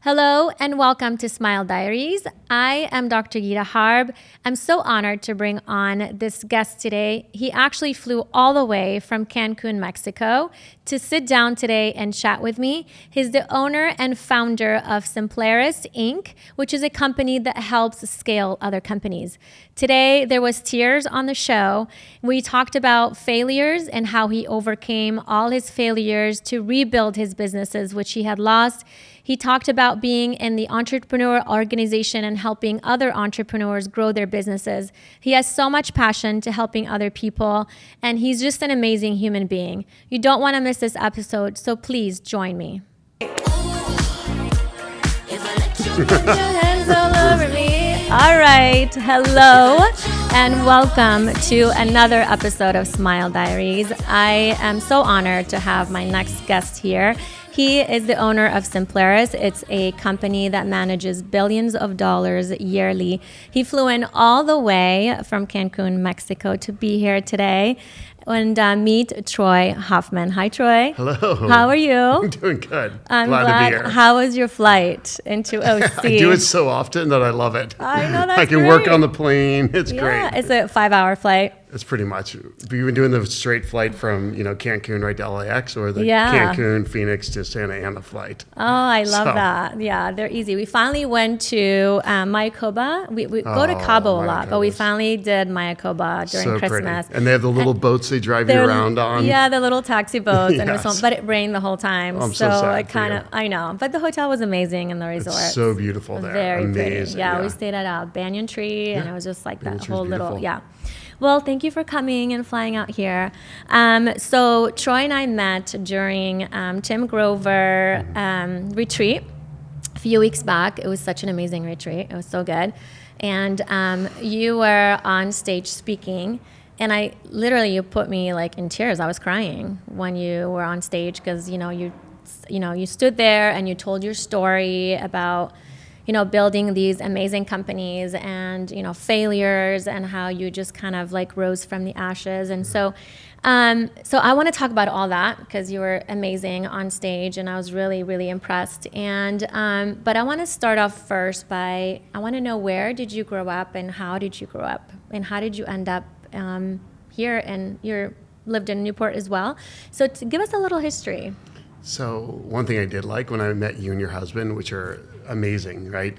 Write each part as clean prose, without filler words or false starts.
Hello and welcome to Smile Diaries. I am Dr. Guitta Harb. I'm so honored to bring on this guest today. He actually flew all the way from Cancun, Mexico to sit down today and chat with me. He's the owner and founder of Simpluris, Inc., which is a company that helps scale other companies. Today, there was tears on the show. We talked about failures and how he overcame all his failures to rebuild his businesses, which he had lost. He talked about being in the entrepreneur organization and helping other entrepreneurs grow their businesses. He has so much passion to helping other people, and he's just an amazing human being. You don't want to miss this episode, so please join me. All right, hello and welcome to another episode of Smile Diaries. I am so honored to have my next guest here. He is the owner of Simpluris. It's a company that manages billions of dollars yearly. He flew in all the way from Cancun, Mexico to be here today. And meet Troy Hoffman. Hi, Troy. Hello. How are you? I'm doing good. I'm glad to be here. How was your flight into OC? I do it so often that I love it. I know, that's I can great. work on the plane. It's great. It's a 5-hour flight. It's pretty much. We've been doing the straight flight from Cancun right to LAX or the Cancun, Phoenix to Santa Ana flight. Oh, I love that. Yeah, they're easy. We finally went to Mayakoba. We go to Cabo a lot, but we finally did Mayakoba during Christmas. Pretty. And they have the little boats they drive you around on. Yeah, the little taxi boats. Yes. And it was but it rained the whole time. I'm so sad I know. But the hotel was amazing in the resort. It's so beautiful there. Very amazing. pretty. Yeah, we stayed at a banyan tree and it was just like Banyan that tree's whole beautiful. little, Well, thank you for coming and flying out here. So Troy and I met during Tim Grover retreat a few weeks back. It was such an amazing retreat. It was so good. And you were on stage speaking. And you put me like in tears. I was crying when you were on stage because, you stood there and you told your story about building these amazing companies and, failures and how you just kind of like rose from the ashes. And so I want to talk about all that because you were amazing on stage and I was really, really impressed. And, but I want to start off first I want to know, where did you grow up and how did you grow up and how did you end up here, and you lived in Newport as well. So give us a little history. So one thing I did like when I met you and your husband, which are amazing, right?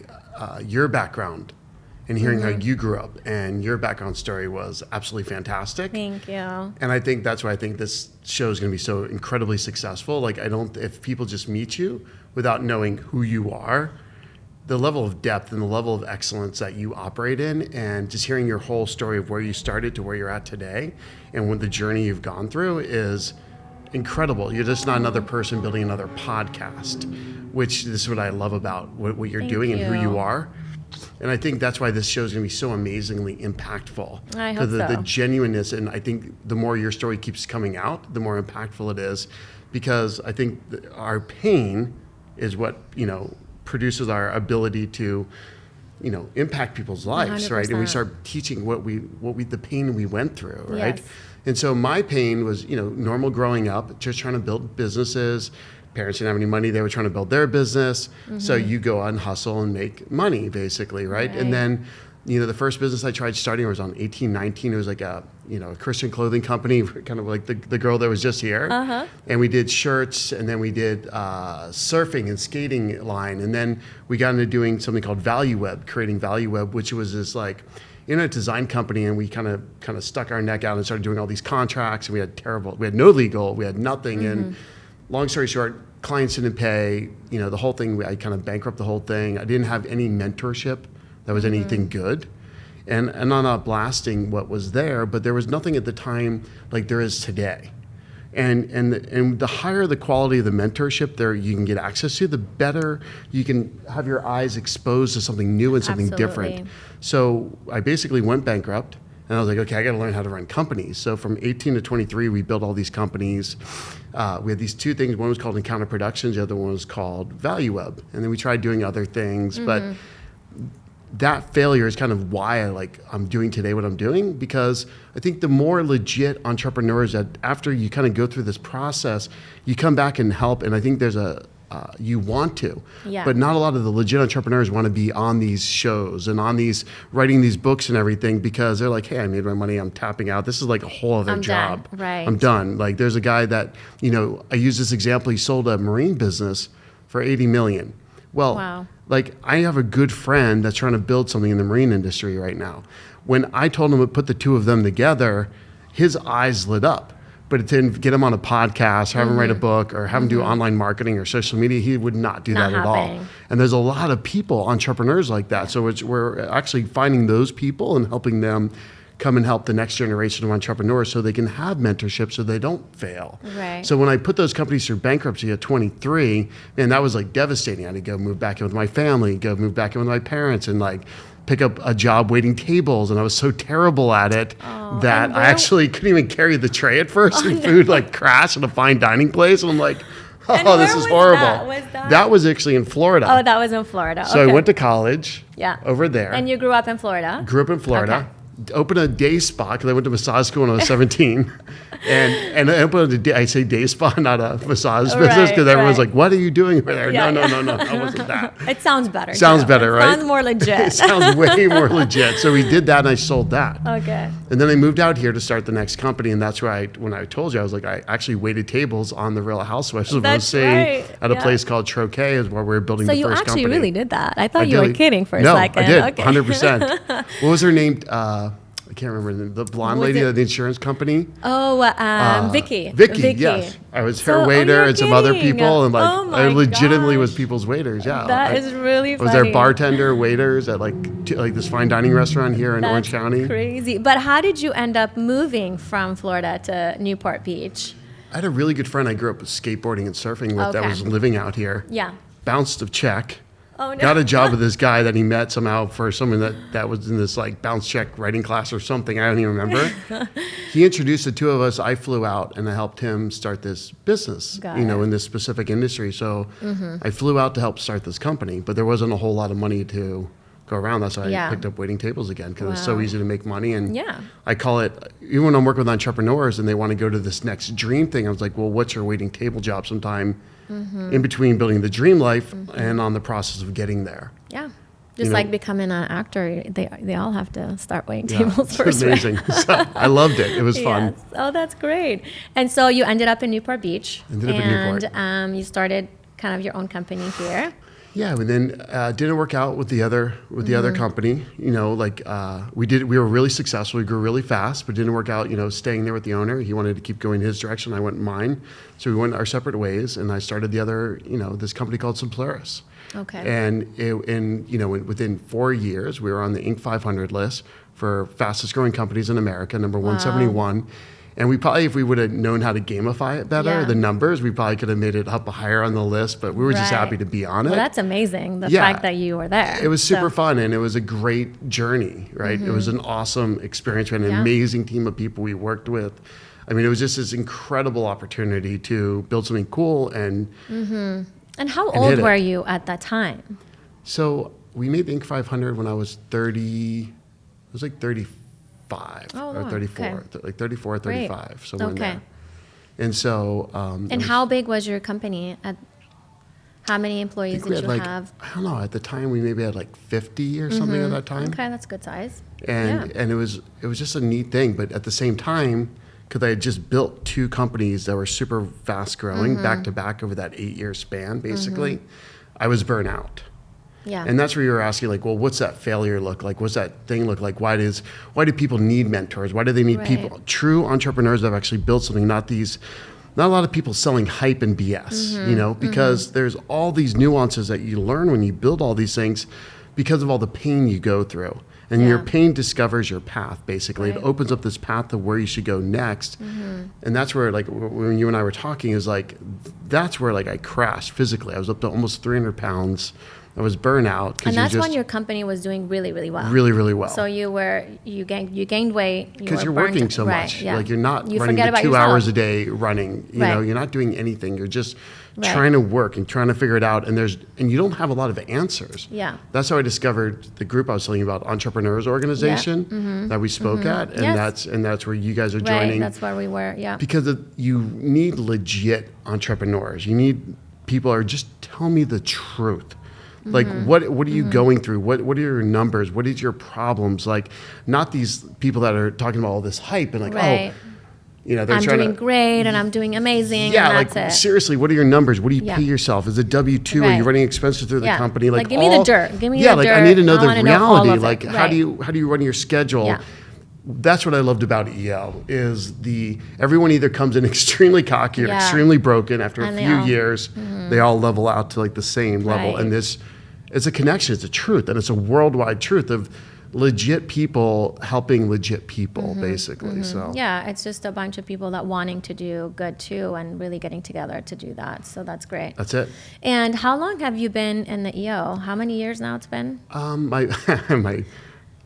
Your background and hearing how you grew up and your background story was absolutely fantastic. Thank you. And I think that's why I think this show is going to be so incredibly successful. Like if people just meet you without knowing who you are, the level of depth and the level of excellence that you operate in, and just hearing your whole story of where you started to where you're at today and what the journey you've gone through is incredible. You're just not another person building another podcast, which this is what I love about what you're doing and who you are. And I think that's why this show is going to be so amazingly impactful. I hope so. The genuineness, and I think the more your story keeps coming out, the more impactful it is, because I think our pain is what, produces our ability to, impact people's lives, 100%. right? And we start teaching the pain we went through, right? Yes. And so my pain was, normal growing up, just trying to build businesses. Parents didn't have any money. They were trying to build their business. So you go out and hustle and make money, basically, right? And then, the first business I tried starting was on 1819. It was like a Christian clothing company, kind of like the girl that was just here. And we did shirts, and then we did surfing and skating line. And then we got into doing something called Value Web, creating Value Web, which was this like internet design company, and we kind of stuck our neck out and started doing all these contracts. And we had no legal, we had nothing. And long story short, clients didn't pay. The whole thing, I kind of bankrupt the whole thing. I didn't have any mentorship that was anything good. And I'm not blasting what was there, but there was nothing at the time like there is today. And the higher the quality of the mentorship there you can get access to, the better you can have your eyes exposed to something new and something different. So I basically went bankrupt, and I was like, okay, I got to learn how to run companies. So from 18 to 23, we built all these companies. We had these two things. One was called Encounter Productions. The other one was called Value Web. And then we tried doing other things, but that failure is kind of why I'm doing today what I'm doing, because I think the more legit entrepreneurs that after you kind of go through this process, you come back and help. And I think there's a you want to. Yeah. But not a lot of the legit entrepreneurs want to be on these shows and on these writing these books and everything because they're like, hey, I made my money, I'm tapping out. This is like a whole other job. Done. Right. I'm done. Like there's a guy that, I use this example. He sold a marine business for 80 million. Well, wow. Like I have a good friend that's trying to build something in the marine industry right now. When I told him to put the two of them together, his eyes lit up. But it didn't get him on a podcast, have him write a book, or have him do online marketing or social media. He would not do that at all. And there's a lot of people, entrepreneurs like that. So we're actually finding those people and helping them come and help the next generation of entrepreneurs so they can have mentorship so they don't fail. Right. So when I put those companies through bankruptcy at 23, man, that was like devastating. I had to go move back in with my family, go move back in with my parents, and like pick up a job waiting tables, and I was so terrible at it that I actually couldn't even carry the tray at first, and food like crashed in a fine dining place, and I'm like, oh, this is horrible. That was actually in Florida. Oh, that was in Florida. So I went to college over there. And you grew up in Florida? Grew up in Florida. Okay. Opened a day spa because I went to massage school when I was 17. And I opened a day, I say day spa, not a massage business, because everyone's like, what are you doing over there? No, that wasn't that. It sounds better. Sounds better, right? Sounds more legit. It sounds way more legit. So we did that and I sold that. Okay. And then I moved out here to start the next company. And that's where when I told you, I was like, I actually waited tables on the Real Housewives of Osage at a place called Troquet is where we were building the first company. So you actually really did that. I thought you were kidding for a second. No, I did, 100%. What was her name? I can't remember the blonde lady of the insurance company. Oh, Vicky. Vicky, yes. I was her waiter and some other people, and like I legitimately was people's waiters. Yeah, that is really funny. I was their bartender, waiters at like this fine dining restaurant here in Orange County. Crazy. But how did you end up moving from Florida to Newport Beach? I had a really good friend I grew up skateboarding and surfing with that was living out here. Yeah. Bounced a check. Oh, no. Got a job with this guy that he met somehow for someone that was in this like bounce check writing class or something. I don't even remember. He introduced the two of us. I flew out and I helped him start this business, in this specific industry. So I flew out to help start this company, but there wasn't a whole lot of money to go around. That's why I picked up waiting tables again because it's so easy to make money. And I call it, even when I'm working with entrepreneurs and they want to go to this next dream thing, I was like, well, what's your waiting table job sometime in between building the dream life and on the process of getting there? Yeah. Just like becoming an actor, they all have to start waiting tables first. It's amazing. So I loved it. It was fun. Yes. Oh, that's great. And so you ended up in Newport Beach. And you started kind of your own company here. Yeah, and then didn't work out with the other company. We were really successful. We grew really fast, but didn't work out. Staying there with the owner. He wanted to keep going his direction. I went mine. So we went our separate ways, and I started the other. This company called Simpluris. Okay. And within 4 years, we were on the Inc. 500 list for fastest growing companies in America, number 171. And we probably, if we would have known how to gamify it better, the numbers, we probably could have made it up higher on the list, but we were just happy to be on it. Well, that's amazing, the fact that you were there. It was super fun, and it was a great journey, right? It was an awesome experience. We had an amazing team of people we worked with. I mean, it was just this incredible opportunity to build something cool and And how old were you at that time? So we made the Inc. 500 when I was 30, it was like 35 or 34, like 34 or 35. So we're in there. And so. And how big was your company? How many employees did you have? I don't know. At the time, we maybe had like 50 or something at that time. Okay, that's good size. And it was just a neat thing. But at the same time, because I had just built two companies that were super fast growing back to back over that 8-year span, basically, I was burnt out. Yeah. And that's where you were asking, like, well, what's that failure look like? What's that thing look like? Why do people need mentors? Why do they need people, true entrepreneurs that have actually built something, not a lot of people selling hype and BS, because there's all these nuances that you learn when you build all these things because of all the pain you go through. And your pain discovers your path, basically. It opens up this path of where you should go next. And that's where, like, when you and I were talking, is like, that's where, like, I crashed physically. I was up to almost 300 pounds. I was burnt out. And that's when your company was doing really, really well. Really, really well. So you gained weight. Because you're working so much. Yeah. Like, you're not running the 2 hours a day running. You're not doing anything. You're just trying to work and trying to figure it out. And you don't have a lot of answers. Yeah. That's how I discovered the group I was telling you about, Entrepreneurs Organization, that we spoke at. And that's where you guys are joining. That's where we were. Yeah. Because you need legit entrepreneurs. You need people are just tell me the truth. Like, what are you going through? What are your numbers? What is your problems? Like, not these people that are talking about all this hype and like, Right. oh, you know, they're I'm trying doing to, great and I'm doing amazing. yeah, and like that's it. seriously, what are your numbers? What do you Yeah. pay yourself? Is it W-2? Are you Right. running expenses through the Yeah. company? Like, give me the dirt. Give me the like dirt. I need to know I the wanna know all reality. of it. Like, how Right. do you run your schedule? Yeah. That's what I loved about EO is everyone either comes in extremely cocky or Yeah. extremely broken after And a they few all- years. They all level out to like the same level. Right. And it's a connection. It's a truth. And it's a worldwide truth of legit people helping legit people, basically. So Yeah, it's just a bunch of people that wanting to do good too and really getting together to do that. So that's great. that's it. And how long have you been in the EO? How many years now it's been?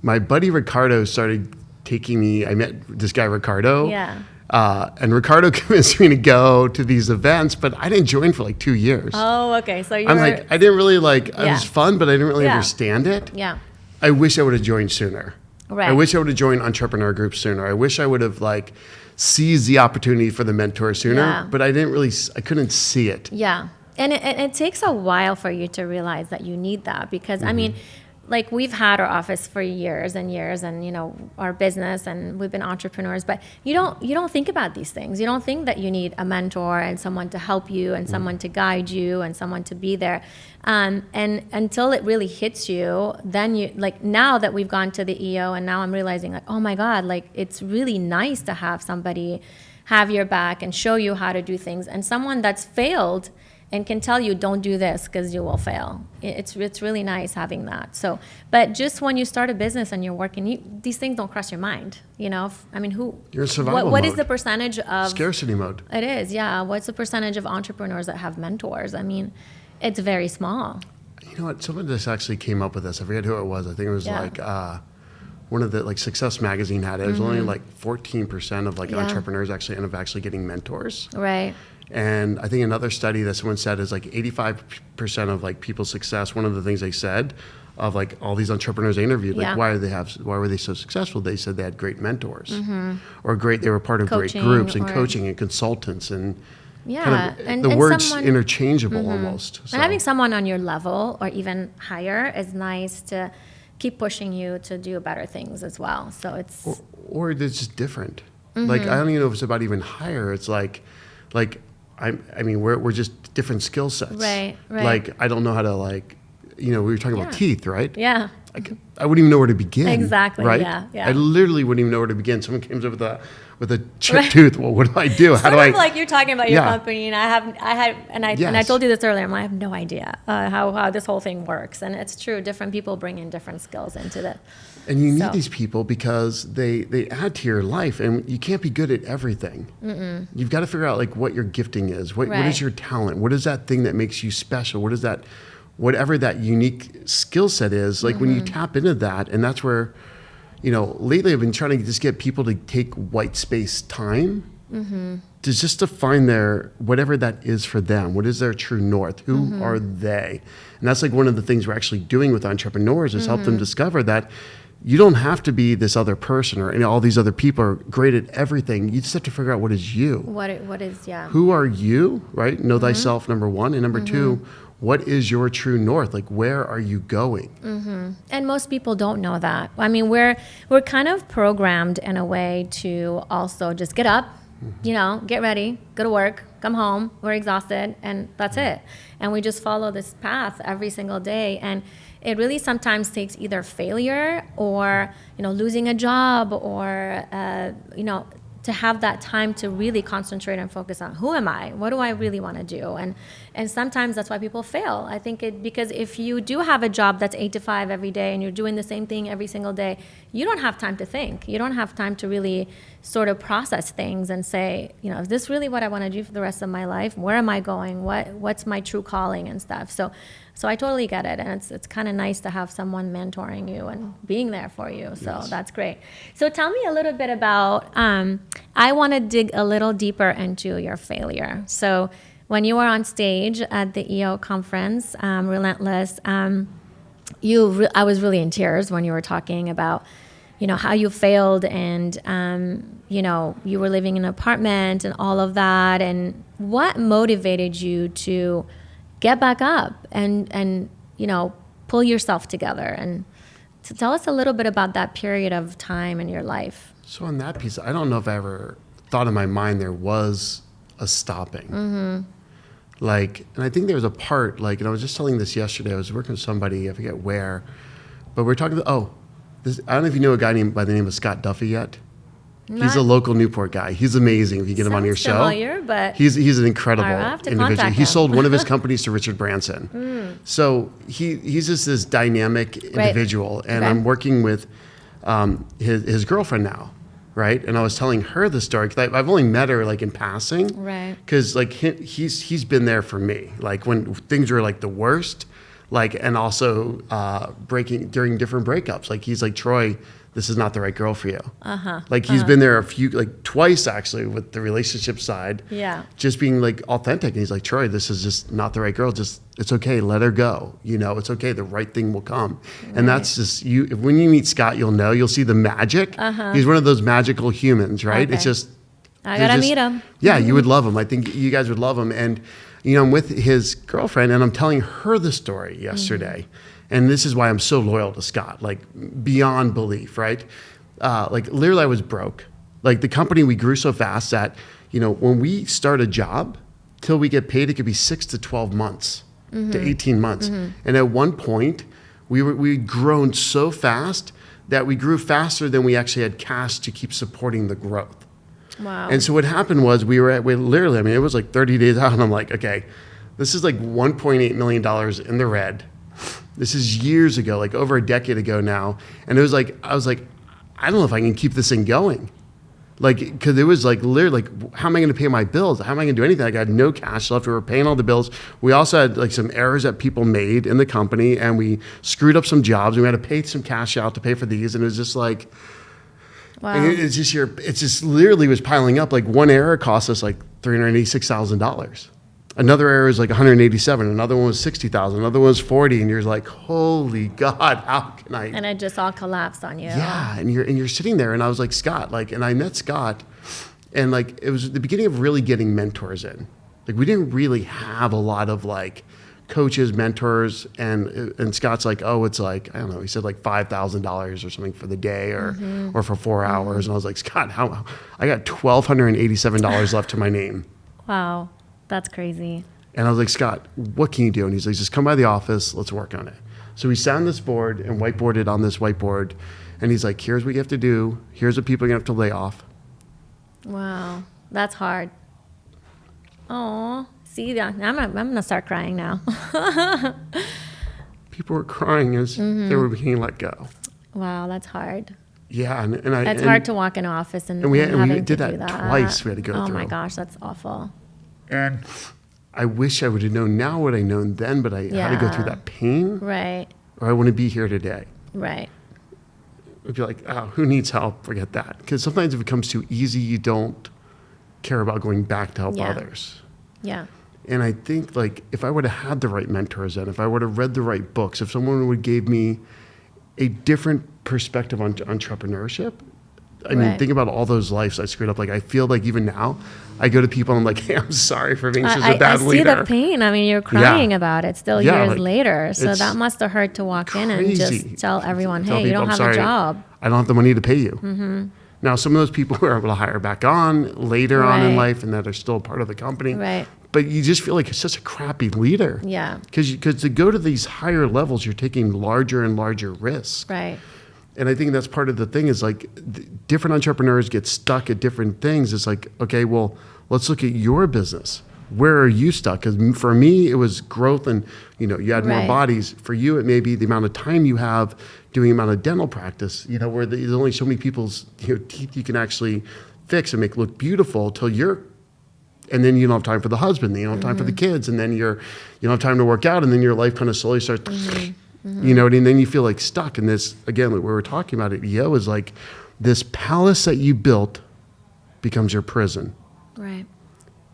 My buddy Ricardo started taking me. I met this guy Ricardo. Yeah. And Ricardo convinced me to go to these events, but I didn't join for like 2 years. Oh, okay. So you're I'm like, I didn't really like. It Yeah. was fun, but I didn't really Yeah. understand it. yeah. I wish I would have joined sooner. Right. I wish I would have joined entrepreneur groups sooner. I wish I would have like seized the opportunity for the mentor sooner, Yeah. but I couldn't see it. Yeah. And it takes a while for you to realize that you need that because, I mean, like we've had our office for years and years and, you know, our business and we've been entrepreneurs, but you don't think about these things. You don't think that you need a mentor and someone to help you and someone to guide you and someone to be there. And until it really hits you, then you like now that we've gone to the EO and now I'm realizing like, oh my God, like it's really nice to have somebody have your back and show you how to do things and someone that's failed and can tell you don't do this because you will fail. It's really nice having that. So, but just when you start a business and you're working, these things don't cross your mind. You know, You're in survival what is mode. the percentage of Scarcity mode. It is, yeah. What's the percentage of entrepreneurs that have mentors? I mean, it's very small. You know what? Someone just actually came up with this. I forget who it was. I think it was Yeah. like one of the like Success Magazine had it. It was only like 14% of like Yeah. entrepreneurs actually end up actually getting mentors. Right. And I think another study that someone said is like 85% of like people's success. One of the things they said of like all these entrepreneurs they interviewed, like Yeah. why were they so successful? They said they had great mentors or they were part of Coaching great groups and or- coaching and consultants and Yeah. kind of and the and words someone, interchangeable almost. So. And having someone on your level or even higher is nice to keep pushing you to do better things as well. So it's or it's just different. Like I don't even know if it's about even higher. It's like I mean we're just different skill sets. Right. Like I don't know how to like we were talking about teeth, right? Yeah. I wouldn't even know where to begin. Exactly, Right. yeah. I literally wouldn't even know where to begin. Someone comes up with a chipped tooth. Well, what do I do? How Sort do I? of like you're talking about your Yeah. company, and I Yes. told you this earlier. I have no idea how this whole thing works, and it's true. Different people bring in different skills into it. And you need So. these people because they add to your life, and you can't be good at everything. You've got to figure out like what your gifting is. What Right. is your talent? What is that thing that makes you special? What is that? Whatever that unique skill set is, like when you tap into that, and that's where, lately I've been trying to just get people to take white space time to find their whatever that is for them. What is their true north? Who are they? And that's like one of the things we're actually doing with entrepreneurs is help them discover that you don't have to be this other person or all these other people are great at everything. You just have to figure out what is you. What is Who are you, right? Know thyself, number one. And number two, what is your true north? Like, where are you going? And most people don't know that. I mean, we're kind of programmed in a way to also just get up, get ready, go to work, come home, we're exhausted, and that's it. And we just follow this path every single day. And it really sometimes takes either failure or, losing a job or, to have that time to really concentrate and focus on who am I? What do I really want to do? And sometimes that's why people fail. I think because if you do have a job that's 8 to 5 every day and you're doing the same thing every single day, you don't have time to think. You don't have time to really sort of process things and say, is this really what I want to do for the rest of my life? Where am I going? What's my true calling and stuff? So I totally get it, and it's kind of nice to have someone mentoring you and being there for you. So Yes. That's great. So tell me a little bit about. I want to dig a little deeper into your failure. So when you were on stage at the EO conference, Relentless, I was really in tears when you were talking about, how you failed and, you were living in an apartment and all of that. And what motivated you to get back up and pull yourself together. And to tell us a little bit about that period of time in your life. So on that piece, I don't know if I ever thought in my mind there was a stopping. Mm-hmm. Like, and I think there was a part, like, and I was just telling this yesterday, I was working with somebody, I forget where, but we're talking, I don't know if you know a guy by the name of Scott Duffy yet. He's a local Newport guy. He's amazing. If you get him on your show, familiar, but he's an incredible individual. He sold one of his companies to Richard Branson. So he's just this dynamic individual. And I'm working with his girlfriend now, right? And I was telling her the story because I've only met her like in passing, right? Because like he's been there for me, like when things were like the worst, like, and also breaking during different breakups. Like he's like, Troy, this is not the right girl for you. Like he's been there twice actually with the relationship side. Yeah. Just being like authentic. And he's like, Troy, this is just not the right girl. Just, it's okay. Let her go. It's okay. The right thing will come. Right. And that's just when you meet Scott, you'll see the magic. He's one of those magical humans, right? Okay. It's just, I gotta meet him. Yeah. You would love him. I think you guys would love him. And, I'm with his girlfriend and I'm telling her the story yesterday. And this is why I'm so loyal to Scott, like beyond belief, right? Like literally I was broke. Like the company, we grew so fast that, when we start a job till we get paid, it could be 6 to 12 months to 18 months. And at one point we'd grown so fast that we grew faster than we actually had cash to keep supporting the growth. Wow. And so what happened was we literally, it was like 30 days out and I'm like, okay, this is like $1.8 million in the red. This is years ago, like over a decade ago now. And I was like, I don't know if I can keep this thing going. Like, cause it was like literally like, how am I going to pay my bills? How am I going to do anything? I got no cash left. We were paying all the bills. We also had like some errors that people made in the company and we screwed up some jobs. We had to pay some cash out to pay for these. And it was just like, wow. It's just literally was piling up. Like one error cost us like $386,000. Another error is like 187. Another one was 60,000. Another one was 40. And you're like, holy God, how can I? And it just all collapsed on you. Yeah. And you're sitting there. And I was like, Scott, and I met Scott. And like, it was the beginning of really getting mentors in. Like we didn't really have a lot of like coaches, mentors. And Scott's like, it's like, I don't know. He said like $5,000 or something for the day or for 4 hours. And I was like, Scott, I got $1,287 left to my name. Wow. That's crazy. And I was like, Scott, what can you do? And he's like, just come by the office. Let's work on it. So we sat on this board and whiteboarded on this whiteboard. And he's like, here's what you have to do. Here's what people are going to have to lay off. Wow. That's hard. Oh, see, I'm going to start crying now. People were crying as they were being let go. Wow, that's hard. Yeah. It's hard to walk in an office and we having did to that do that twice. We had to go through. Oh my gosh, that's awful. And I wish I would have known now what I known then, but I had to go through that pain. Right. Or I wouldn't be here today. Right. It'd be like, who needs help? Forget that. Because sometimes if it comes too easy, you don't care about going back to help others. Yeah. And I think like if I would have had the right mentors and if I would have read the right books, if someone would give me a different perspective on entrepreneurship, I mean, think about all those lives I screwed up. Like I feel like even now, I go to people and I'm like, hey, I'm sorry for being such a bad leader. I see the pain. I mean, you're crying about it still years later. So that must have hurt to walk in and just tell everyone, hey, you don't have a job. I don't have the money to pay you. Now, some of those people were able to hire back on later on in life and that are still part of the company. Right. But you just feel like it's such a crappy leader. Yeah. Because to go to these higher levels, you're taking larger and larger risks. Right. And I think that's part of the thing is like different entrepreneurs get stuck at different things. It's like, okay, well, let's look at your business. Where are you stuck? Because for me, it was growth and, you had more bodies. For you, it may be the amount of time you have doing the amount of dental practice, where there's only so many people's teeth you can actually fix and make look beautiful till and then you don't have time for the husband, then you don't have time for the kids, and then you don't have time to work out, and then your life kind of slowly starts, and then you feel like stuck. And this, again, like we were talking about it, is like this palace that you built becomes your prison. Right.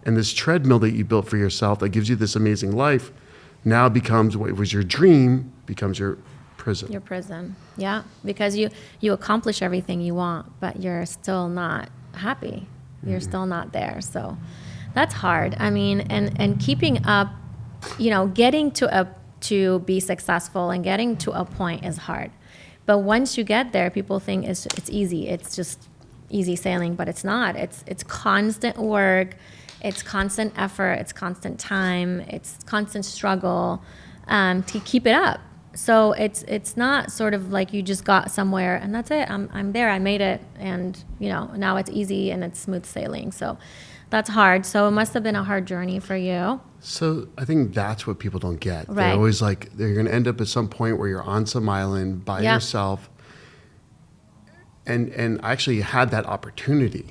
And this treadmill that you built for yourself that gives you this amazing life now becomes what was your dream, becomes your prison. Your prison. Yeah. Because you accomplish everything you want, but you're still not happy. You're still not there. So that's hard. I mean, and keeping up getting to be successful and getting to a point is hard. But once you get there, people think it's easy. It's just easy sailing, but it's not. It's constant work. It's constant effort. It's constant time. It's constant struggle to keep it up. So it's not sort of like you just got somewhere and that's it. I'm there. I made it, and now it's easy and it's smooth sailing. So that's hard. So it must have been a hard journey for you. So I think that's what people don't get. Right. They're always like, they're going to end up at some point where you're on some island by yourself. And I actually had that opportunity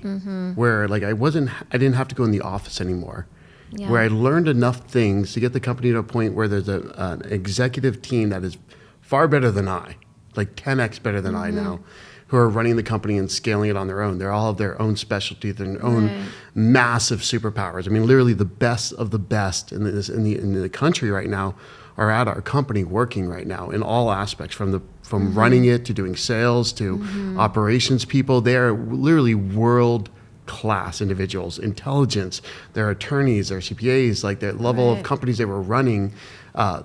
where like I didn't have to go in the office anymore. Yeah. Where I learned enough things to get the company to a point where there's an executive team that is far better than I, like 10x better than I now, who are running the company and scaling it on their own. They're all of their own specialty, their own massive superpowers. I mean, literally the best of the best in the country right now are at our company working right now in all aspects, from running it to doing sales to operations people. They're literally world class individuals, intelligence, their attorneys, their CPAs, like the level of companies they were running,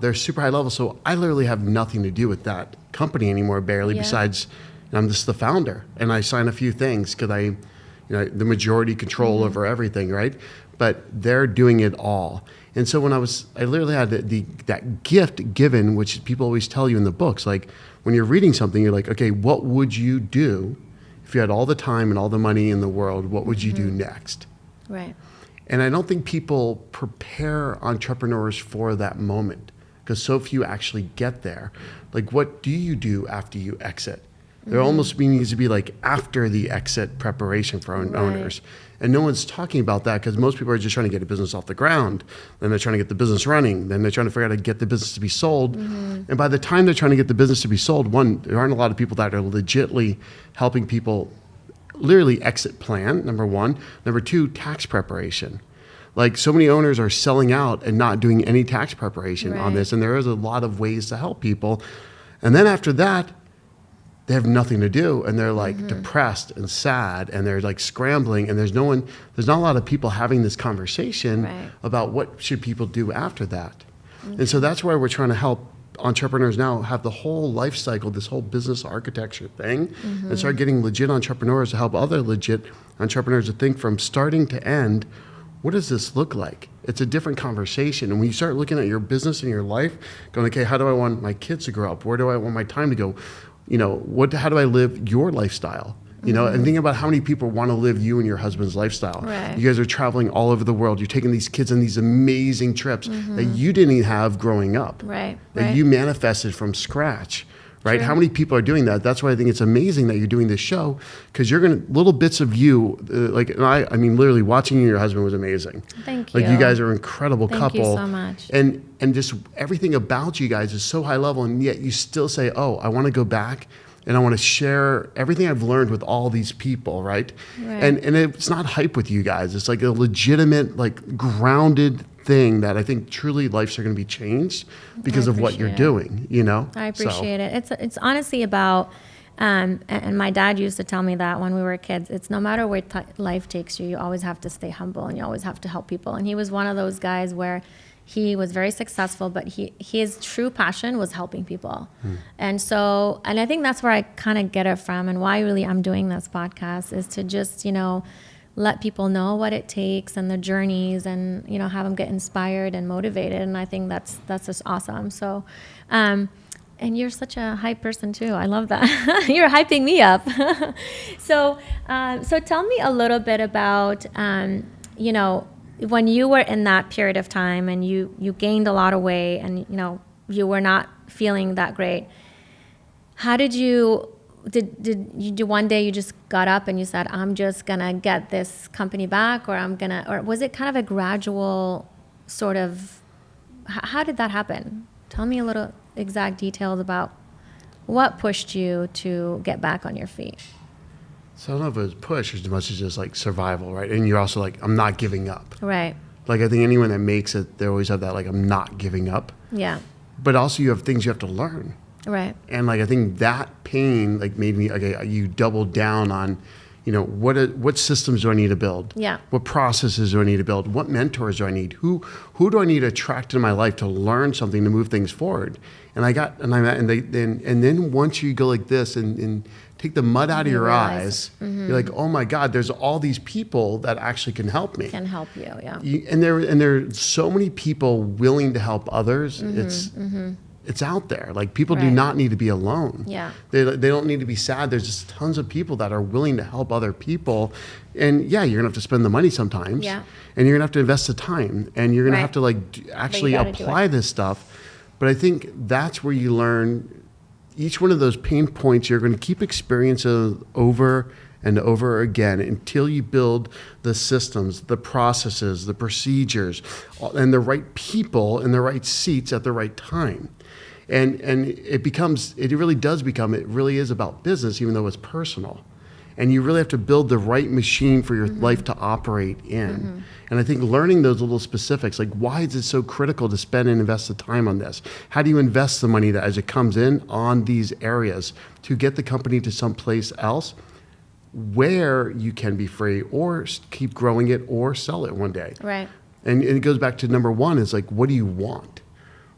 they're super high level. So I literally have nothing to do with that company anymore, barely, besides I'm just the founder and I sign a few things because the majority control over everything, right? But they're doing it all. And so when I literally had that gift given, which people always tell you in the books, like when you're reading something, you're like, okay, what would you do if you had all the time and all the money in the world? What would you do next? Right. And I don't think people prepare entrepreneurs for that moment because so few actually get there. Like, what do you do after you exit? There almost needs to be like after the exit preparation for owners. And no one's talking about that because most people are just trying to get a business off the ground. Then they're trying to get the business running. Then they're trying to figure out how to get the business to be sold. And by the time they're trying to get the business to be sold, one, there aren't a lot of people that are legitimately helping people literally exit plan, number one. Number two, tax preparation. Like so many owners are selling out and not doing any tax preparation on this. And there is a lot of ways to help people. And then after that, they have nothing to do and they're like depressed and sad and they're like scrambling and there's not a lot of people having this conversation about what should people do after that. And so that's why we're trying to help entrepreneurs now have the whole life cycle, this whole business architecture thing, and start getting legit entrepreneurs to help other legit entrepreneurs to think from starting to end, what does this look like? It's a different conversation. And when you start looking at your business and your life, going, okay, how do I want my kids to grow up? Where do I want my time to go? How do I live your lifestyle? And think about how many people want to live you and your husband's lifestyle. Right. You guys are traveling all over the world. You're taking these kids on these amazing trips that you didn't have growing up. That you manifested from scratch. Right? True. How many people are doing that? That's why I think it's amazing that you're doing this show, because you're going to, little bits of you, I mean, literally watching you and your husband was amazing. Thank you. Like you guys are an incredible couple. Thank you so much. And just everything about you guys is so high level, and yet you still say, oh, I want to go back and I want to share everything I've learned with all these people, right? And it's not hype with you guys. It's like a legitimate, like grounded thing that I think truly lives are going to be changed because of what you're doing, I appreciate it. It's honestly about, and my dad used to tell me that when we were kids, it's no matter where life takes you, you always have to stay humble and you always have to help people. And he was one of those guys where he was very successful, but his true passion was helping people. And I think that's where I kind of get it from, and why really I'm doing this podcast is to just, let people know what it takes and the journeys, and have them get inspired and motivated. And I think that's just awesome. So, and you're such a hype person too. I love that. You're hyping me up. So tell me a little bit about, when you were in that period of time and you gained a lot of weight and you were not feeling that great. How did you one day you just got up and you said, I'm just gonna get this company back, or was it kind of a gradual sort of, how did that happen? Tell me a little exact details about what pushed you to get back on your feet. So I don't know if it was push as much as just like survival, right? And you're also like, I'm not giving up. Right. Like I think anyone that makes it, they always have that like, I'm not giving up. Yeah. But also you have things you have to learn. Right. And like I think that pain like made me, okay, you doubled down on, what systems do I need to build? Yeah. What processes do I need to build? What mentors do I need? Who do I need to attract in my life to learn something to move things forward? And then once you go like this and take the mud out of your eyes, you're like, oh my God, there's all these people that actually can help me. Can help you, yeah. And there are so many people willing to help others. It's out there. Like, people do not need to be alone. Yeah. They don't need to be sad. There's just tons of people that are willing to help other people. And yeah, you're gonna have to spend the money sometimes. Yeah. And you're gonna have to invest the time. And you're gonna have to actually apply this stuff. But I think that's where you learn each one of those pain points. You're going to keep experiencing over and over again until you build the systems, the processes, the procedures, and the right people in the right seats at the right time. And it really is about business, even though it's personal. And you really have to build the right machine for your life to operate in. And I think learning those little specifics, like, why is it so critical to spend and invest the time on this? How do you invest the money that as it comes in on these areas to get the company to someplace else where you can be free, or keep growing it, or sell it one day? Right. And it goes back to number one, is like, what do you want?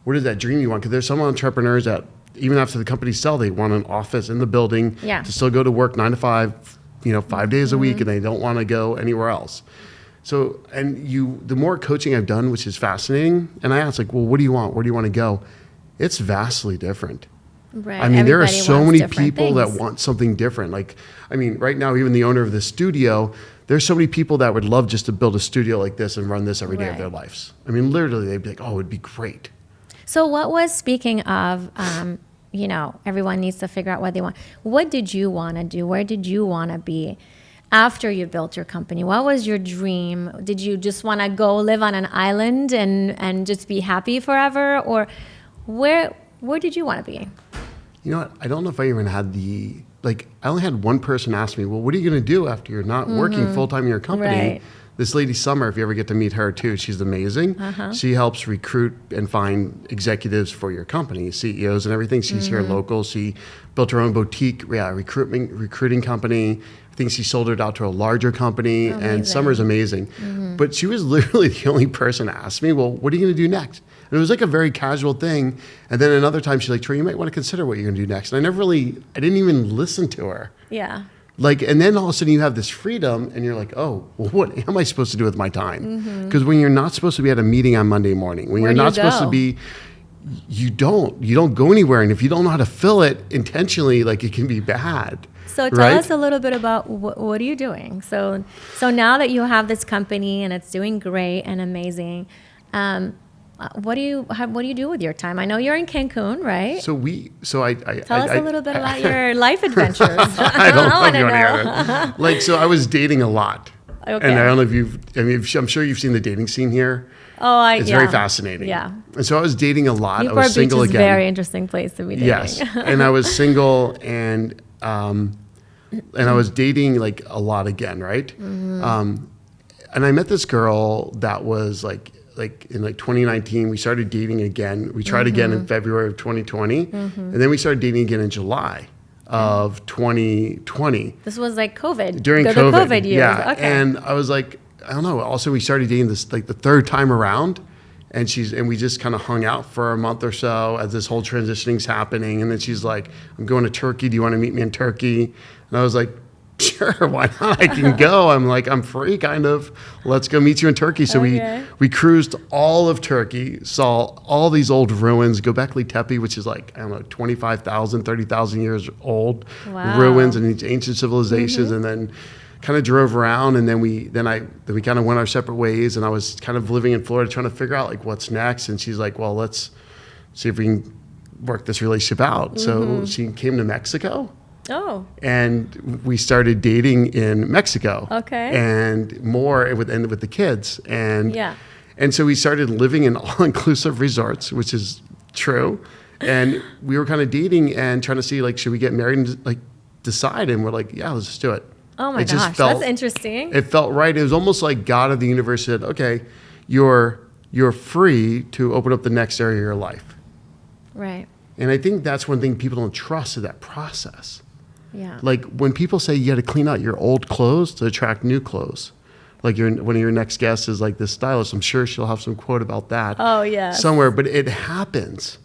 What is that dream you want? Because there's some entrepreneurs that even after the company sell, they want an office in the building to still go to work 9 to 5, 5 days a week, and they don't want to go anywhere else. So, the more coaching I've done, which is fascinating, and I ask, like, well, what do you want? Where do you want to go? It's vastly different. Right. I mean, there are Everybody so wants many different people things. that want something different. Like, I mean, right now, even the owner of the studio, there's so many people that would love just to build a studio like this and run this every day of their lives. I mean, literally, they'd be like, oh, it'd be great. So speaking of, everyone needs to figure out what they want. What did you want to do? Where did you want to be after you built your company? What was your dream? Did you just want to go live on an island and just be happy forever? Or where did you want to be? You know what? I don't know if I even had I only had one person ask me, well, what are you going to do after you're not working full-time in your company? Right. This lady, Summer, if you ever get to meet her too, she's amazing. She helps recruit and find executives for your company, CEOs and everything. She's here local. She built her own boutique recruiting company. I think she sold it out to a larger company. Amazing. And Summer's amazing. But she was literally the only person to ask me, well, what are you going to do next? And it was like a very casual thing. And then another time she's like, Troy, you might want to consider what you're going to do next. And I didn't even listen to her. Yeah. And then all of a sudden you have this freedom and you're like, oh, well, what am I supposed to do with my time? Because when you're not supposed to be at a meeting on Monday morning, when you're not supposed to be, you don't go anywhere. And if you don't know how to fill it intentionally, like, it can be bad. So tell us a little bit about what are you doing? So now that you have this company and it's doing great and amazing, what do you do with your time? I know you're in Cancun, right? Tell us a little bit about your life adventures. I don't know if you want to hear it. So I was dating a lot. Okay. And I don't know if I'm sure you've seen the dating scene here. Oh, it's very fascinating. Yeah. And so I was dating a lot. Newport I was single Beach is again. a very interesting place to be dating. Yes. And I was single and I was dating like a lot again, right? And I met this girl that was like in 2019, we started dating again. We tried again in February of 2020. And then we started dating again in July of 2020. This was like COVID. During the COVID. COVID years. Yeah. Okay. And I was like, I don't know. Also, we started dating this like the third time around. And we just kind of hung out for a month or so as this whole transitioning's happening. And then she's like, I'm going to Turkey. Do you want to meet me in Turkey? And I was like, sure, why not? I can go. I'm free, kind of. Let's go meet you in Turkey. So we cruised all of Turkey, saw all these old ruins, Göbekli Tepe, which is like, I don't know, 25,000, 30,000 years old ruins and these ancient civilizations. And then kind of drove around, and then we kind of went our separate ways. And I was kind of living in Florida trying to figure out like what's next. And she's like, well, let's see if we can work this relationship out. So she came to Mexico. Oh. And we started dating in Mexico. Okay. And more with the kids. And so we started living in all-inclusive resorts, which is true. And we were kind of dating and trying to see, like, should we get married and like decide? And we're like, yeah, let's just do it. Oh my gosh, that's interesting. It felt right. It was almost like God of the universe said, okay, you're free to open up the next area of your life. Right. And I think that's one thing people don't trust is that process. Yeah. Like when people say you got to clean out your old clothes to attract new clothes. Like one of your next guests is like this stylist. I'm sure she'll have some quote about that. Oh, yeah. Somewhere, but it happens.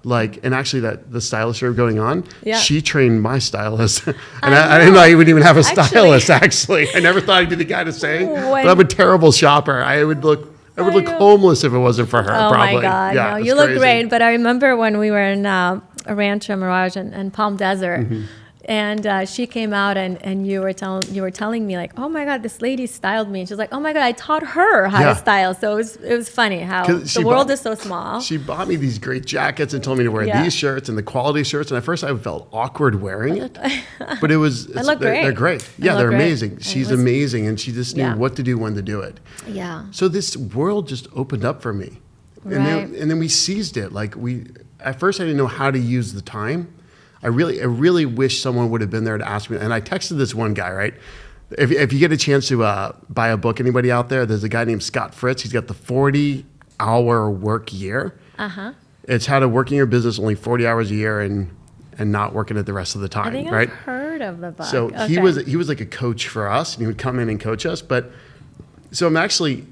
Like, and actually the stylist you're going on, yeah. she trained my stylist. And I didn't know I would even have a stylist, actually. I never thought I'd be the guy to say, but I'm a terrible shopper. I would look homeless if it wasn't for her, probably. Oh my God, yeah, no, you look great. But I remember when we were in Rancho Mirage and Palm Desert, Mm-hmm. and she came out and you were telling me like, oh my God, this lady styled me, and she's like, oh my God, I taught her how to style. So it was funny how the world is so small. She bought me these great jackets and told me to wear these shirts and the quality shirts. And at first I felt awkward wearing it, but they're great. Yeah, they're amazing. She's amazing, and she just knew what to do, when to do it. Yeah. So this world just opened up for me, and then we seized it. Like at first I didn't know how to use the time. I really wish someone would have been there to ask me. And I texted this one guy, right? If you get a chance to buy a book, anybody out there, there's a guy named Scott Fritz. He's got the 40-hour work year. Uh-huh. It's how to work in your business only 40 hours a year and not working it the rest of the time, I think right? I've heard of the book. So he was like a coach for us, and he would come in and coach us. But so I'm actually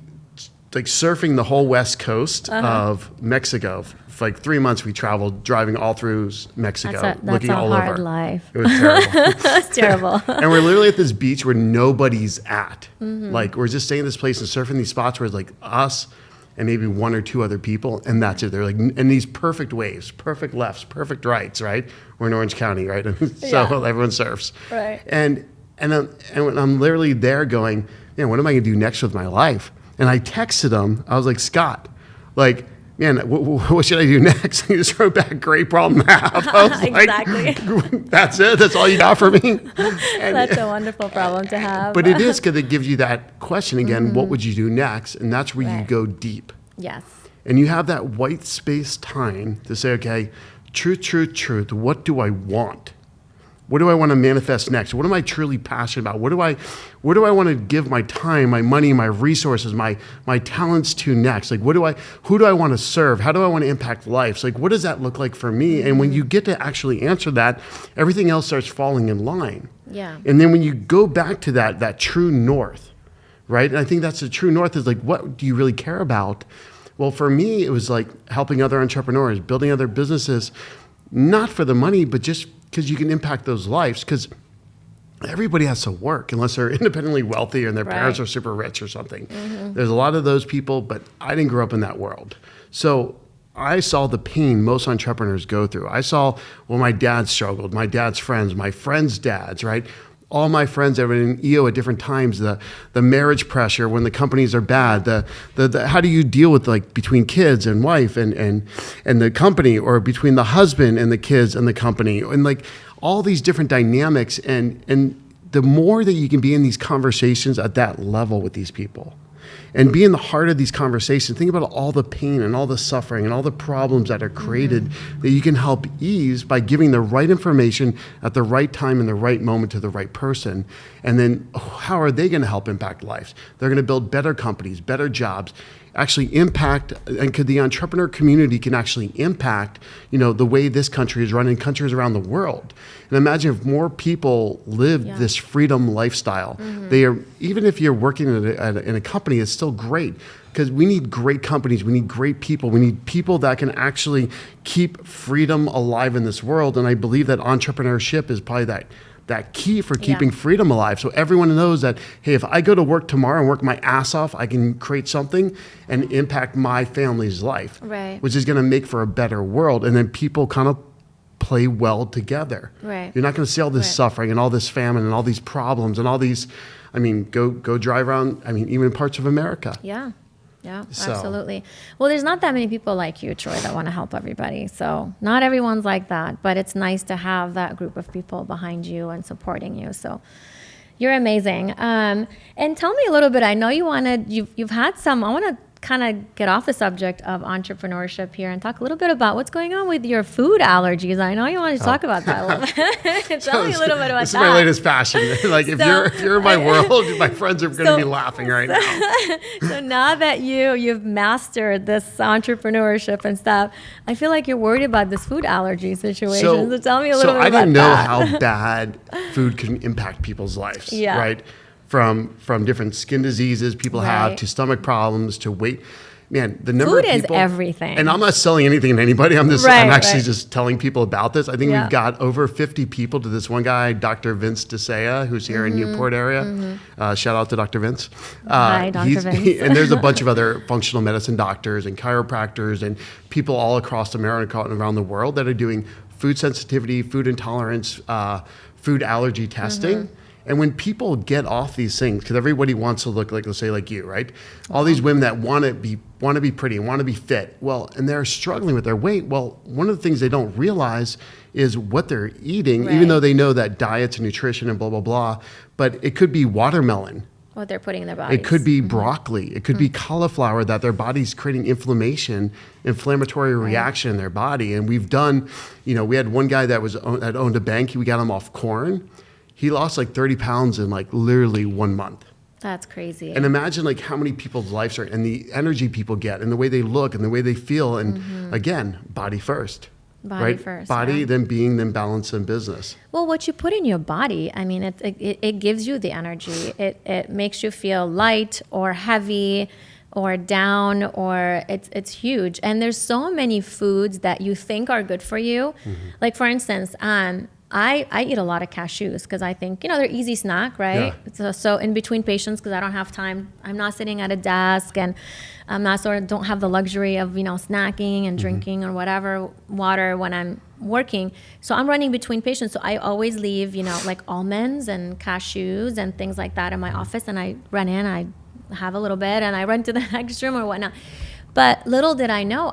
like surfing the whole west coast of Mexico. For like 3 months we traveled, driving all through Mexico, looking all over. That's a hard life. It was terrible. It's terrible. And we're literally at this beach where nobody's at. Mm-hmm. Like we're just staying in this place and surfing these spots where it's like us and maybe one or two other people, and that's it. They're like, and these perfect waves, perfect lefts, perfect rights, right? We're in Orange County, right? So everyone surfs. Right. And when I'm literally there going, what am I gonna do next with my life? And I texted him. I was like, Scott, like, man, what should I do next? He just wrote back, great problem to have. I was exactly. Like, that's it? That's all you got for me? And, that's a wonderful problem to have. But it is, because it gives you that question again, what would you do next? And that's where you go deep. Yes. And you have that white space time to say, okay, truth, what do I want? What do I want to manifest next? What am I truly passionate about? What do I want to give my time, my money, my resources, my talents to next? Like, who do I want to serve? How do I want to impact lives? Like, what does that look like for me? And when you get to actually answer that, everything else starts falling in line. Yeah. And then when you go back to that true north, right? And I think that's the true north, is like, what do you really care about? Well, for me, it was like helping other entrepreneurs, building other businesses, not for the money, but just because you can impact those lives. Because everybody has to work unless they're independently wealthy and their parents are super rich or something. Mm-hmm. There's a lot of those people, but I didn't grow up in that world. So I saw the pain most entrepreneurs go through. I saw my dad struggled, my dad's friends, my friends' dads, right? All my friends that were in EO at different times, the marriage pressure when the companies are bad, the how do you deal with, like, between kids and wife and the company, or between the husband and the kids and the company, and like all these different dynamics, and the more that you can be in these conversations at that level with these people and be in the heart of these conversations, think about all the pain and all the suffering and all the problems that are created that you can help ease by giving the right information at the right time in the right moment to the right person. And then how are they going to help impact lives? They're going to build better companies, better jobs, actually impact, and could the entrepreneur community can actually impact, the way this country is run in countries around the world. And imagine if more people lived this freedom lifestyle. Even if you're working in a company, it's still great, because we need great companies. We need great people. We need people that can actually keep freedom alive in this world. And I believe that entrepreneurship is probably that key for keeping freedom alive. So everyone knows that, hey, if I go to work tomorrow and work my ass off, I can create something and impact my family's life, which is going to make for a better world. And then people kind of play well together. Right. You're not going to see all this suffering and all this famine and all these problems and all these, go drive around, even parts of America. Yeah. Yeah, absolutely. Well, there's not that many people like you, Troy, that want to help everybody. So not everyone's like that, but it's nice to have that group of people behind you and supporting you. So you're amazing. And tell me a little bit, I know you've had some, I want to kind of get off the subject of entrepreneurship here and talk a little bit about what's going on with your food allergies. I know you wanted to talk about that a little bit. Tell me a little bit about this that. This is my latest passion. Like if you're in my world, my friends are going to be laughing right now. So now that you've mastered this entrepreneurship and stuff, I feel like you're worried about this food allergy situation. So tell me a little bit about that. So I didn't know how bad food can impact people's lives, right? From different skin diseases people have to stomach problems to weight. Man, the number food of people, is everything. And I'm not selling anything to anybody. I'm actually just telling people about this. I think we've got over 50 people to this one guy, Dr. Vince DeSea, who's here in Newport area. Shout out to Dr. Vince. Hi, Dr. Vince. And there's a bunch of other functional medicine doctors and chiropractors and people all across America and around the world that are doing food sensitivity, food intolerance, food allergy testing. And when people get off these things, because everybody wants to look like, let's say, like you, right? All these women that want to be pretty and want to be fit, well, and they're struggling with their weight. Well, one of the things they don't realize is what they're eating, even though they know that diets and nutrition and blah, blah, blah. But it could be watermelon. What they're putting in their bodies. It could be broccoli. It could be cauliflower that their body's creating inflammatory reaction in their body. And we've done, we had one guy that owned a bank. We got him off corn. He lost like 30 pounds in like literally 1 month. That's crazy. And imagine like how many people's lives are, and the energy people get, and the way they look, and the way they feel, and again, body first. Body first. Body, then being, then balance, and business. Well, what you put in your body, I mean, it gives you the energy. It makes you feel light or heavy or down, or it's huge. And there's so many foods that you think are good for you. Like for instance, I eat a lot of cashews because I think, they're easy snack, right? Yeah. So in between patients, because I don't have time, I'm not sitting at a desk and I'm not don't have the luxury of, snacking and drinking or whatever, water when I'm working. So I'm running between patients. So I always leave, like almonds and cashews and things like that in my office. And I run in, I have a little bit and I run to the next room or whatnot. But little did I know,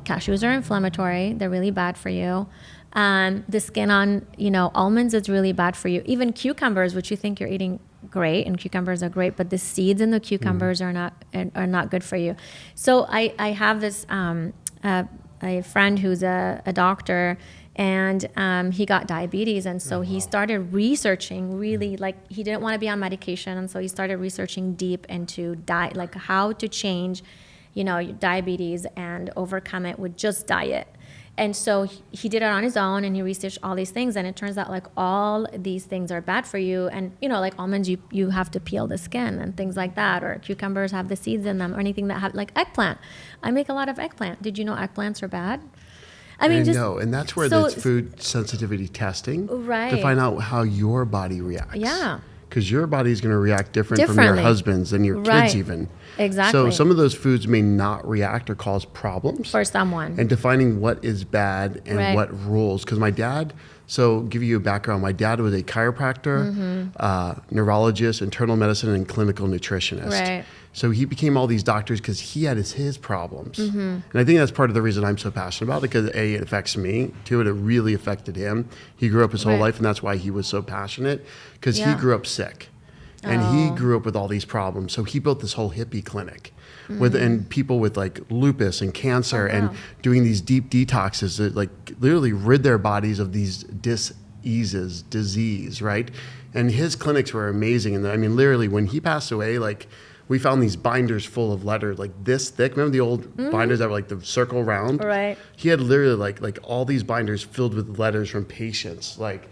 cashews are inflammatory. They're really bad for you. The skin on, almonds is really bad for you. Even cucumbers, which you think you're eating great, and cucumbers are great, but the seeds in the cucumbers are not good for you. So I have this a friend who's a doctor, and he got diabetes, and so he started researching really, like he didn't want to be on medication, and so he started researching deep into diet, like how to change, diabetes and overcome it with just diet. And so he did it on his own, and he researched all these things, and it turns out like all these things are bad for you. And like almonds, you have to peel the skin and things like that, or cucumbers have the seeds in them, or anything that have, like eggplant. I make a lot of eggplant. Did you know eggplants are bad? No, and that's where there's food sensitivity testing to find out how your body reacts. Yeah. Because your body is going to react differently from your husband's and your kids even. Exactly. So some of those foods may not react or cause problems. For someone. And defining what is bad and what rules. Because my dad, so give you a background, my dad was a chiropractor, neurologist, internal medicine, and clinical nutritionist. Right. So he became all these doctors because he had his problems. And I think that's part of the reason I'm so passionate about it, because A, it affects me. Two, it really affected him. He grew up his whole life, and that's why he was so passionate, because he grew up sick. And he grew up with all these problems. So he built this whole hippie clinic and people with like lupus and cancer and doing these deep detoxes that like literally rid their bodies of these disease, right? And his clinics were amazing. And literally when he passed away, like we found these binders full of letters like this thick. Remember the old binders that were like the circle round? Right. He had literally like all these binders filled with letters from patients, like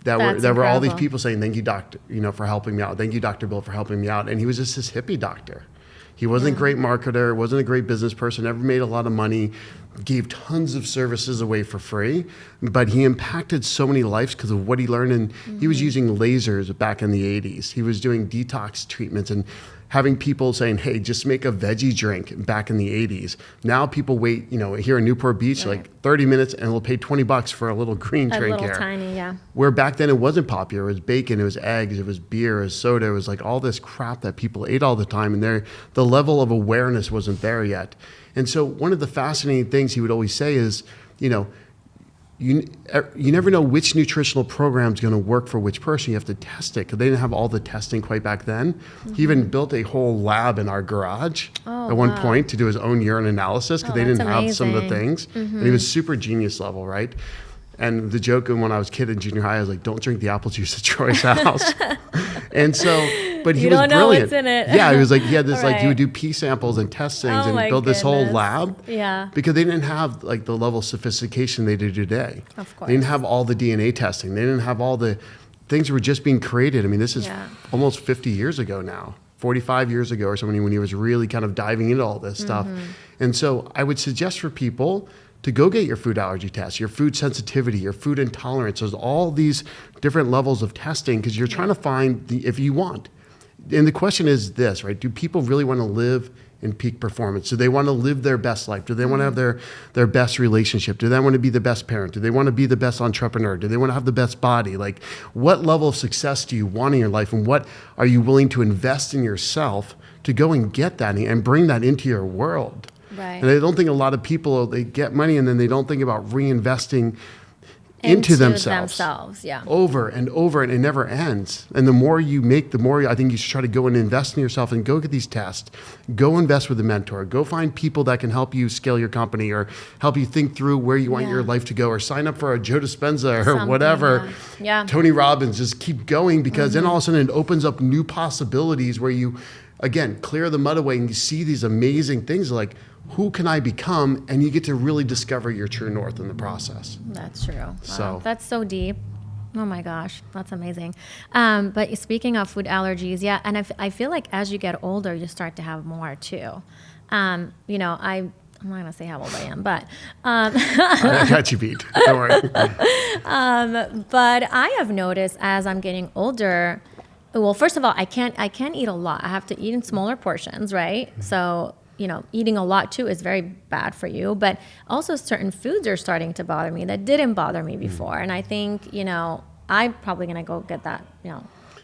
that were all these people saying, thank you, doctor, for helping me out. Thank you, Dr. Bill, for helping me out. And he was just this hippie doctor. He wasn't a great marketer, wasn't a great business person, never made a lot of money, gave tons of services away for free, but he impacted so many lives because of what he learned. And he was using lasers back in the 80s. He was doing detox treatments and having people saying, hey, just make a veggie drink back in the 80s. Now people wait, here in Newport Beach, like 30 minutes and we'll pay $20 for a little green drink here. Tiny, Where back then it wasn't popular. It was bacon, it was eggs, it was beer, it was soda, it was like all this crap that people ate all the time. And the level of awareness wasn't there yet. And so one of the fascinating things he would always say is, you you never know which nutritional program is going to work for which person. You have to test it because they didn't have all the testing quite back then. He even built a whole lab in our garage at one point to do his own urine analysis because they didn't have some of the things. And he was super genius level, right? And the joke when I was a kid in junior high, I was like, don't drink the apple juice at Troy's house. And so, but he was brilliant. You don't know what's in it. Yeah, he was like, he had this, like, he would do pee samples and test things and build this whole lab. Yeah. Because they didn't have like the level of sophistication they do today. Of course. They didn't have all the DNA testing. They didn't have all the things that were just being created. I mean, this is almost 50 years ago now. 45 years ago or something when he was really kind of diving into all this stuff. And so I would suggest for people to go get your food allergy test, your food sensitivity, your food intolerance. There's all these different levels of testing because you're trying to find if you want. And the question is this, right? Do people really want to live in peak performance? Do they want to live their best life? Do they want to have their best relationship? Do they want to be the best parent? Do they want to be the best entrepreneur? Do they want to have the best body? Like, what level of success do you want in your life? And what are you willing to invest in yourself to go and get that and bring that into your world? Right. And I don't think a lot of people, they get money and then they don't think about reinvesting into themselves over and over, and it never ends. And the more you make, the more I think you should try to go and invest in yourself and go get these tests. Go invest with a mentor. Go find people that can help you scale your company or help you think through where you want your life to go, or sign up for a Joe Dispenza or whatever. Yeah. Tony Robbins, just keep going because then all of a sudden it opens up new possibilities where you, again, clear the mud away and you see these amazing things like, who can I become? And you get to really discover your true north in the process. That's true. Wow. So that's so deep. Oh my gosh, that's amazing. But speaking of food allergies, and I feel like as you get older, you start to have more too. I'm not going to say how old I am, but I got you beat. Don't worry. But I have noticed as I'm getting older, well, first of all, I can't eat a lot. I have to eat in smaller portions, right? So eating a lot too is very bad for you, but also certain foods are starting to bother me that didn't bother me before. And I think, I'm probably going to go get that,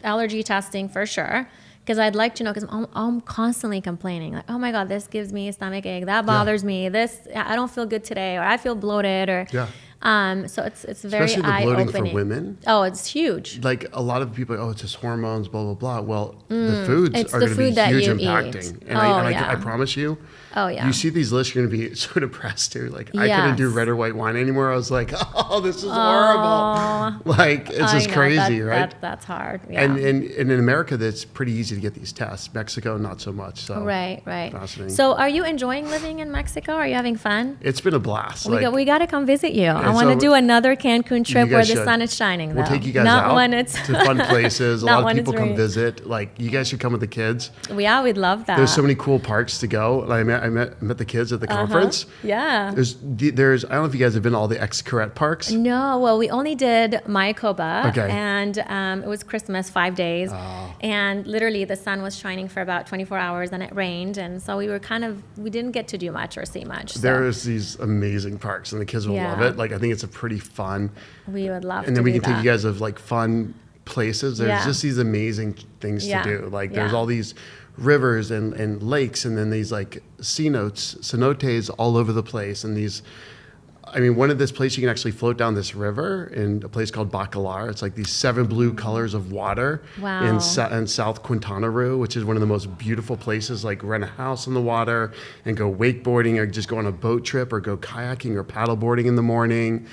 allergy testing for sure. Because I'd like to know, because I'm constantly complaining, like, oh my God, this gives me a stomach ache, that bothers me, I don't feel good today, or I feel bloated, or so it's very especially the eye-opening. bloating for women. Oh, it's huge. Like a lot of people, it's just hormones, blah blah blah. Well, the foods it's are the going to food be that huge you impacting, eat. and I promise you. Oh yeah. You see these lists, you're going to be so depressed too. Like I couldn't do red or white wine anymore. I was like, oh, this is horrible. Like it's just crazy, right? That's hard. Yeah. And in America, that's pretty easy to get these tests. Mexico, not so much. So right. Fascinating. So, are you enjoying living in Mexico? Are you having fun? It's been a blast. We got to come visit you. I want to do another Cancun trip where the sun is shining. We'll take you guys not out when it's to fun places. A lot of people come rain. visit. Like you guys should come with the kids. Yeah, we'd love that. There's so many cool parks to go. I met the kids at the conference. Yeah. There's I don't know if you guys have been to all the ex-Correct parks. No, well, we only did Mayakoba, Okay. and it was Christmas, 5 days, and literally the sun was shining for about 24 hours, and it rained, and so we didn't get to do much or see much. So. There's these amazing parks, and the kids will love it. Like I think it's a pretty fun. We would love. And then we can take take you guys of like fun places. There's just these amazing things to do. Like there's all these rivers and lakes, and then these like cenotes all over the place, and these. I mean, one of this place you can actually float down this river in a place called Bacalar. It's like these 7 blue colors of water in South Quintana Roo, which is one of the most beautiful places. Like rent a house on the water and go wakeboarding, or just go on a boat trip, or go kayaking or paddleboarding in the morning.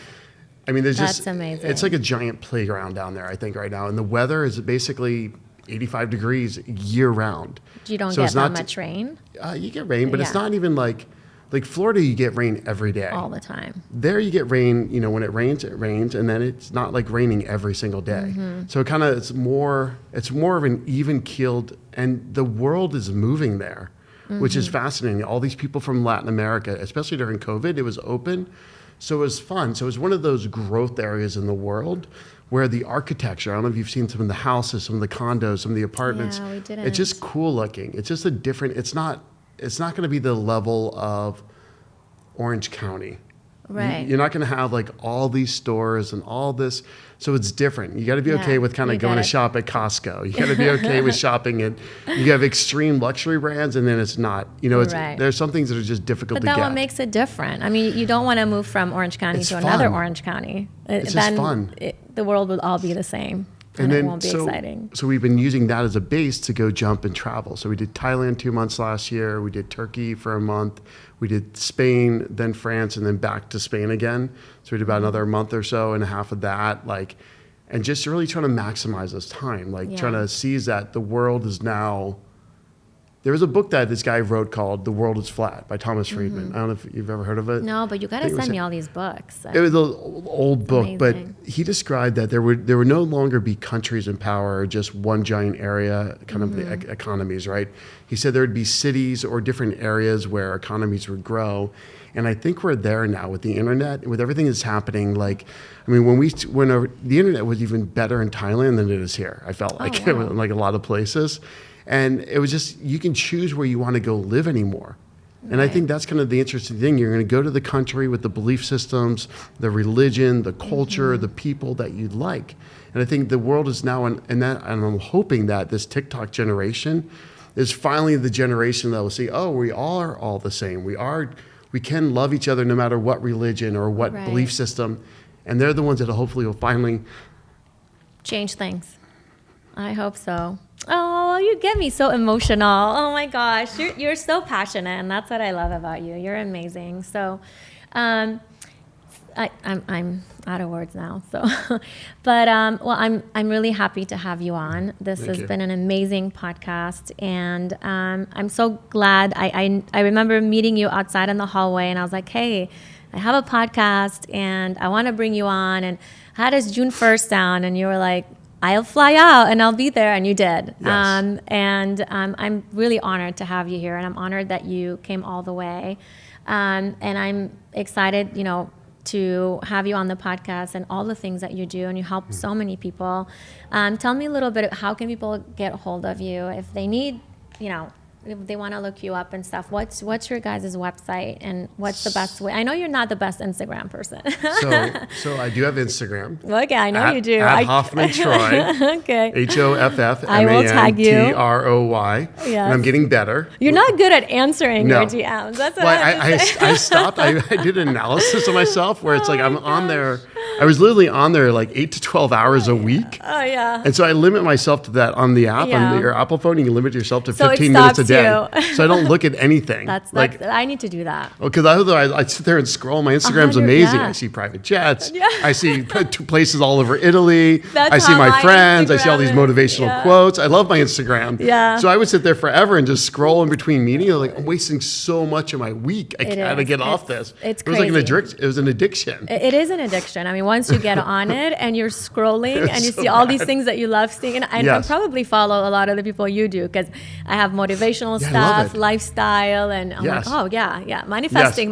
I mean, That's amazing. It's like a giant playground down there, I think, right now. And the weather is basically 85 degrees year round. You don't get that much rain? You get rain, but it's not even like Florida, you get rain every day. All the time. There you get rain, when it rains, and then it's not like raining every single day. Mm-hmm. So it's more of an even keeled, and the world is moving there, which is fascinating. All these people from Latin America, especially during COVID, it was open. So it was fun. So it was one of those growth areas in the world where the architecture, I don't know if you've seen some of the houses, some of the condos, some of the apartments. Yeah, we didn't. It's just cool looking. It's just it's not going to be the level of Orange County Right. You're not going to have like all these stores and all this. So it's different. You got to be okay with kind of going to shop at Costco. You got to be okay with shopping at, you have extreme luxury brands, and then it's not, there's some things that are just difficult to get. But that what makes it different. I mean, you don't want to move from Orange County to another Orange County. It's just fun. The world will all be the same. And then, it won't be exciting. So we've been using that as a base to go jump and travel. So we did Thailand 2 months last year. We did Turkey for a month. We did Spain, then France, and then back to Spain again. So we did about another month or so and a half of that. And just really trying to maximize this time. Trying to seize that the world is now. There was a book that this guy wrote called The World is Flat by Thomas Friedman. I don't know if you've ever heard of it. No, but you got to send me all these books. It was an old book, but he described that there would no longer be countries in power, or just one giant area, kind of the economies, right? He said there would be cities or different areas where economies would grow. And I think we're there now with the internet, with everything that's happening. When the internet was even better in Thailand than it is here, I felt like, like a lot of places. And it was just, you can choose where you want to go live anymore. And I think that's kind of the interesting thing. You're going to go to the country with the belief systems, the religion, the culture, the people that you like. And I think the world is now, and I'm hoping that this TikTok generation is finally the generation that will see, we are all the same. We can love each other no matter what religion or what belief system. And they're the ones that hopefully will finally change things. I hope so. Oh, you get me so emotional. Oh my gosh, you're so passionate, and that's what I love about you. You're amazing. So, I'm out of words now. So, but I'm really happy to have you on. This has been an amazing podcast, and I'm so glad. I remember meeting you outside in the hallway, and I was like, hey, I have a podcast, and I want to bring you on. And how does June 1st sound? And you were like, I'll fly out and I'll be there, and you did. Yes. I'm really honored to have you here, and I'm honored that you came all the way. And I'm excited, to have you on the podcast and all the things that you do, and you help so many people. Tell me a little bit, how can people get a hold of you if they need, if they want to look you up and stuff? What's your guys' website, and what's the best way? I know you're not the best Instagram person. So I do have Instagram. Okay, I know you do. At Hoffman Troy. Okay. HOFFMANTROY. I will tag you. Yes. And I'm getting better. You're not good at answering your DMs. That's what I stopped. I did an analysis of myself where it's I'm on there. I was literally on there 8 to 12 hours a week. Oh, yeah. And so I limit myself to that on the app. Yeah. On your Apple phone, you can limit yourself to So 15 minutes a day. So I don't look at anything. That's I need to do that. Because I sit there and scroll. My Instagram's amazing. Yeah. I see private jets. Yeah. I see places all over Italy. That's I see how my my friends. I see all these Instagram is. motivational Yeah. quotes. I love my Instagram. Yeah. So I would sit there forever and just scroll in between meetings. I'm wasting so much of my week. I gotta get off this. It's it was crazy. It was an addiction. It is an addiction. I mean, once you get on it and you're scrolling and you see all these things that you love seeing, and I probably follow a lot of the people you do, because I have motivational stuff, lifestyle, and I'm like, oh yeah, manifesting,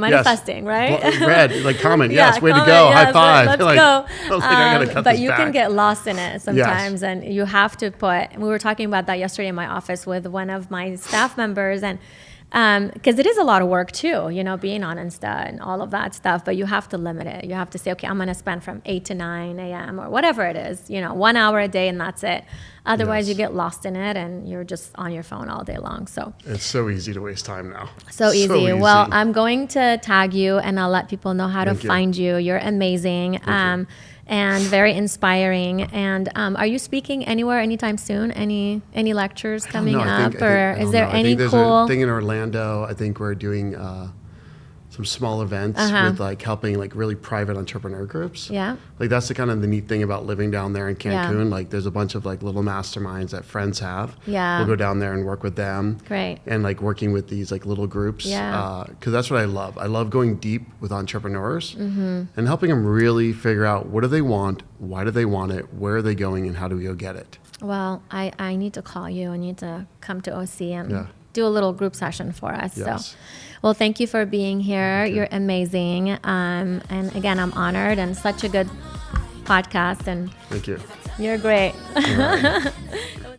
right? Red, comment, Yeah, way comment, to go, yes, high five. Let's go. I was I gotta cut but this you back. can get lost in it sometimes, and you have to put. We were talking about that yesterday in my office with one of my staff members, and because it is a lot of work too, being on Insta and all of that stuff, but you have to limit it. You have to say, okay, I'm going to spend from 8 to 9 a.m. or whatever it is, 1 hour a day, and that's it. Otherwise, you get lost in it and you're just on your phone all day long. So it's so easy to waste time now. So easy. Well, I'm going to tag you, and I'll let people know how to find you. You're amazing. And very inspiring. And are you speaking anywhere anytime soon? Any lectures coming up, is there any there's cool a thing in Orlando? I think we're doing some small events with helping really private entrepreneur groups. Yeah. That's the kind of the neat thing about living down there in Cancun. Yeah. There's a bunch of little masterminds that friends have. Yeah. We'll go down there and work with them. Great. And working with these little groups. Yeah. Because that's what I love. I love going deep with entrepreneurs and helping them really figure out what do they want, why do they want it, where are they going, and how do we go get it. Well, I need to call you. I need to come to OC and do a little group session for us. Yes. So, well, thank you for being here. You're amazing. And again, I'm honored, and such a good podcast. And thank you. You're great. All right.